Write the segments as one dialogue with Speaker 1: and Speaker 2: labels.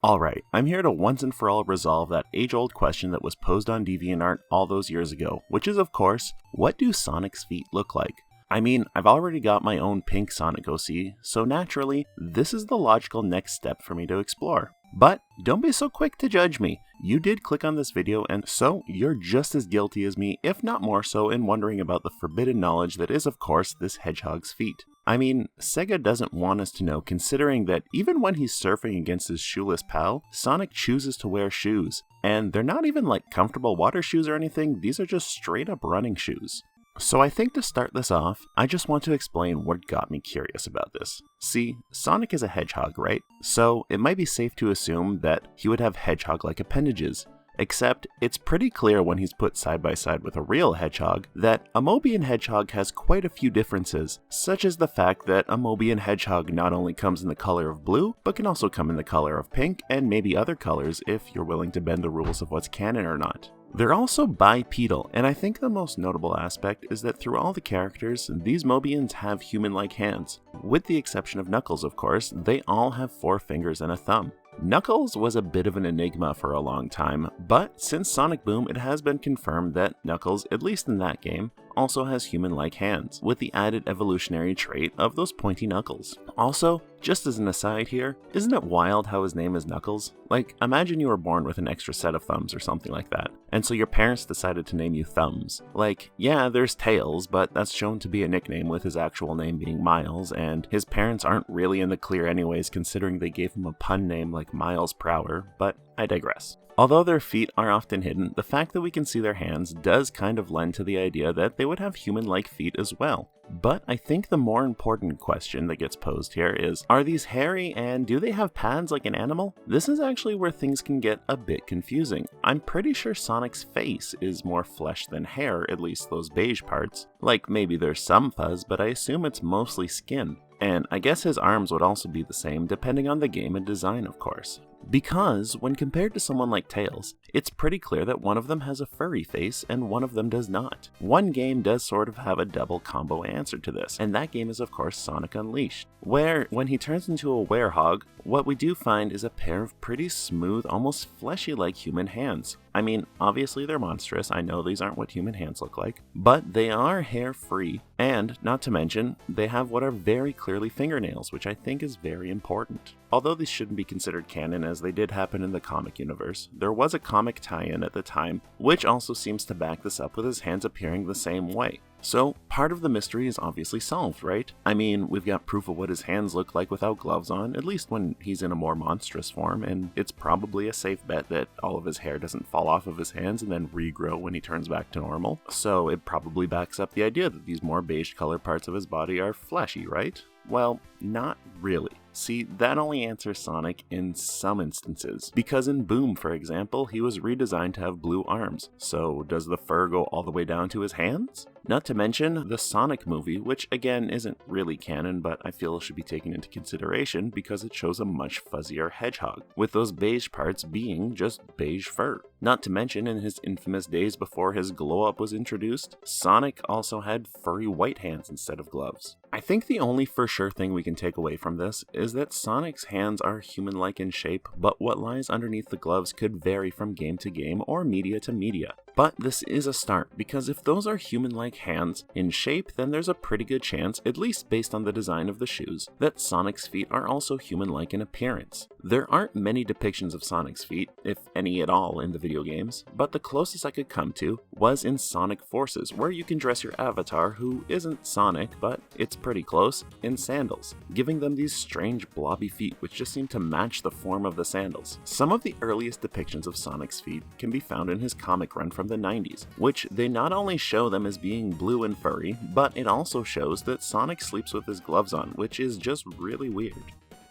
Speaker 1: Alright, I'm here to once and for all resolve that age-old question that was posed on DeviantArt all those years ago, which is of course, what do Sonic's feet look like? I mean, I've already got my own pink Sonic OC, so naturally, this is the logical next step for me to explore. But don't be so quick to judge me. You did click on this video, and so you're just as guilty as me, if not more so, in wondering about the forbidden knowledge that is of course this hedgehog's feet. I mean, Sega doesn't want us to know, considering that even when he's surfing against his shoeless pal, Sonic chooses to wear shoes. And they're not even like comfortable water shoes or anything, these are just straight up running shoes. So I think to start this off, I just want to explain what got me curious about this. See, Sonic is a hedgehog, right? So it might be safe to assume that he would have hedgehog-like appendages. Except, it's pretty clear when he's put side by side with a real hedgehog that a Mobian hedgehog has quite a few differences, such as the fact that a Mobian hedgehog not only comes in the color of blue, but can also come in the color of pink and maybe other colors if you're willing to bend the rules of what's canon or not. They're also bipedal, and I think the most notable aspect is that through all the characters, these Mobians have human-like hands. With the exception of Knuckles, of course, they all have 4 fingers and a thumb. Knuckles was a bit of an enigma for a long time, but since Sonic Boom it has been confirmed that Knuckles, at least in that game, also has human-like hands, with the added evolutionary trait of those pointy knuckles. Also, just as an aside here, isn't it wild how his name is Knuckles? Like, imagine you were born with an extra set of thumbs or something like that, and so your parents decided to name you Thumbs. Like, yeah, there's Tails, but that's shown to be a nickname with his actual name being Miles, and his parents aren't really in the clear anyways considering they gave him a pun name like Miles per Hour, but I digress. Although their feet are often hidden, the fact that we can see their hands does kind of lend to the idea that they would have human-like feet as well. But I think the more important question that gets posed here is, are these hairy and do they have pads like an animal? This is actually where things can get a bit confusing. I'm pretty sure Sonic's face is more flesh than hair, at least those beige parts. Like maybe there's some fuzz, but I assume it's mostly skin. And I guess his arms would also be the same depending on the game and design, of course. Because, when compared to someone like Tails, it's pretty clear that one of them has a furry face and one of them does not. One game does sort of have a double combo answer to this, and that game is of course Sonic Unleashed, where when he turns into a werehog, what we do find is a pair of pretty smooth, almost fleshy-like human hands. I mean, obviously they're monstrous, I know these aren't what human hands look like, but they are hair-free, and, not to mention, they have what are very clearly fingernails, which I think is very important. Although these shouldn't be considered canon as they did happen in the comic universe, there was a comic tie-in at the time, which also seems to back this up with his hands appearing the same way. So, part of the mystery is obviously solved, right? I mean, we've got proof of what his hands look like without gloves on, at least when he's in a more monstrous form, and it's probably a safe bet that all of his hair doesn't fall off of his hands and then regrow when he turns back to normal. So it probably backs up the idea that these more beige colored parts of his body are fleshy, right? Well, not really. See, that only answers Sonic in some instances, because in Boom, for example, he was redesigned to have blue arms, so does the fur go all the way down to his hands? Not to mention the Sonic movie, which again isn't really canon, but I feel should be taken into consideration because it shows a much fuzzier hedgehog, with those beige parts being just beige fur. Not to mention, in his infamous days before his glow-up was introduced, Sonic also had furry white hands instead of gloves. I think the only for sure thing we can take away from this is that Sonic's hands are human-like in shape, but what lies underneath the gloves could vary from game to game or media to media. But this is a start, because if those are human-like hands in shape, then there's a pretty good chance, at least based on the design of the shoes, that Sonic's feet are also human-like in appearance. There aren't many depictions of Sonic's feet, if any at all, in the video games, but the closest I could come to was in Sonic Forces, where you can dress your avatar, who isn't Sonic, but it's pretty close, in sandals, giving them these strange blobby feet which just seem to match the form of the sandals. Some of the earliest depictions of Sonic's feet can be found in his comic run from the 90s, which they not only show them as being blue and furry, but it also shows that Sonic sleeps with his gloves on, which is just really weird.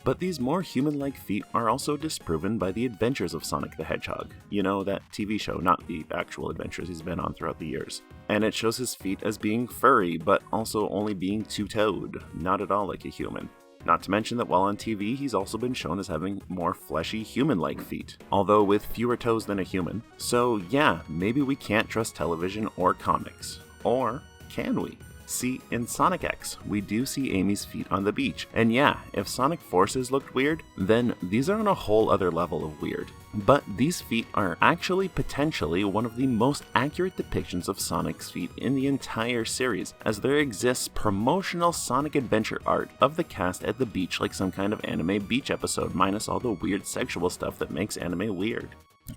Speaker 1: But these more human-like feet are also disproven by the adventures of Sonic the Hedgehog. You know, that TV show, not the actual adventures he's been on throughout the years. And it shows his feet as being furry, but also only being two-toed, not at all like a human. Not to mention that while on TV, he's also been shown as having more fleshy, human-like feet, although with fewer toes than a human. So yeah, maybe we can't trust television or comics. Or can we? See, in Sonic X, we do see Amy's feet on the beach, and yeah, if Sonic Forces looked weird, then these are on a whole other level of weird. But these feet are actually potentially one of the most accurate depictions of Sonic's feet in the entire series, as there exists promotional Sonic Adventure art of the cast at the beach like some kind of anime beach episode, minus all the weird sexual stuff that makes anime weird.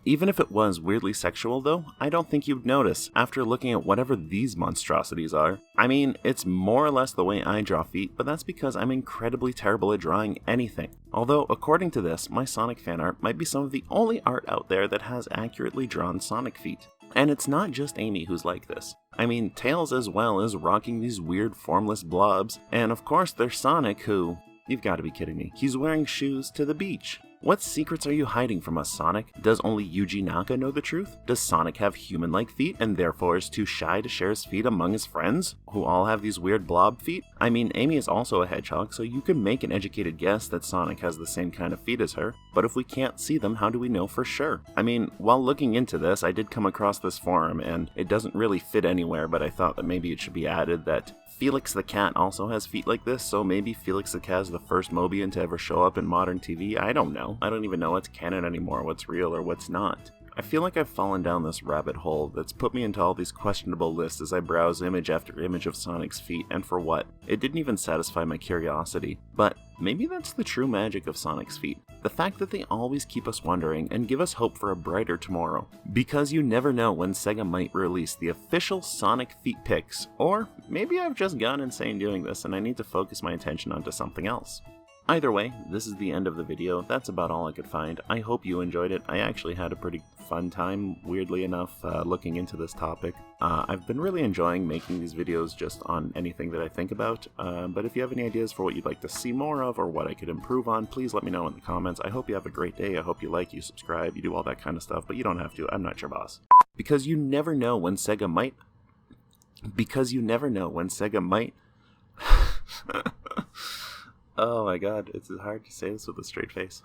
Speaker 1: Even if it was weirdly sexual though, I don't think you'd notice after looking at whatever these monstrosities are. I mean, it's more or less the way I draw feet, but that's because I'm incredibly terrible at drawing anything. Although, according to this, my Sonic fan art might be some of the only art out there that has accurately drawn Sonic feet. And it's not just Amy who's like this. I mean, Tails as well is rocking these weird formless blobs, and of course there's Sonic who... You've got to be kidding me. He's wearing shoes to the beach. What secrets are you hiding from us, Sonic? Does only Yuji Naka know the truth? Does Sonic have human-like feet and therefore is too shy to share his feet among his friends, who all have these weird blob feet? I mean, Amy is also a hedgehog, so you can make an educated guess that Sonic has the same kind of feet as her, but if we can't see them, how do we know for sure? I mean, while looking into this, I did come across this forum, and it doesn't really fit anywhere, but I thought that maybe it should be added that Felix the Cat also has feet like this, so maybe Felix the Cat is the first Mobian to ever show up in modern TV? I don't know. I don't even know what's canon anymore, what's real or what's not. I feel like I've fallen down this rabbit hole that's put me into all these questionable lists as I browse image after image of Sonic's feet, and for what? It didn't even satisfy my curiosity. But maybe that's the true magic of Sonic's feet. The fact that they always keep us wondering and give us hope for a brighter tomorrow. Because you never know when Sega might release the official Sonic feet pics, or maybe I've just gone insane doing this and I need to focus my attention onto something else. Either way, this is the end of the video. That's about all I could find. I hope you enjoyed it. I actually had a pretty fun time, weirdly enough, looking into this topic. I've been really enjoying making these videos just on anything that I think about, but if you have any ideas for what you'd like to see more of or what I could improve on, please let me know in the comments. I hope you have a great day. I hope you like, you subscribe, you do all that kind of stuff, but you don't have to. I'm not your boss. Because you never know when Sega might... Oh my god, it's hard to say this with a straight face.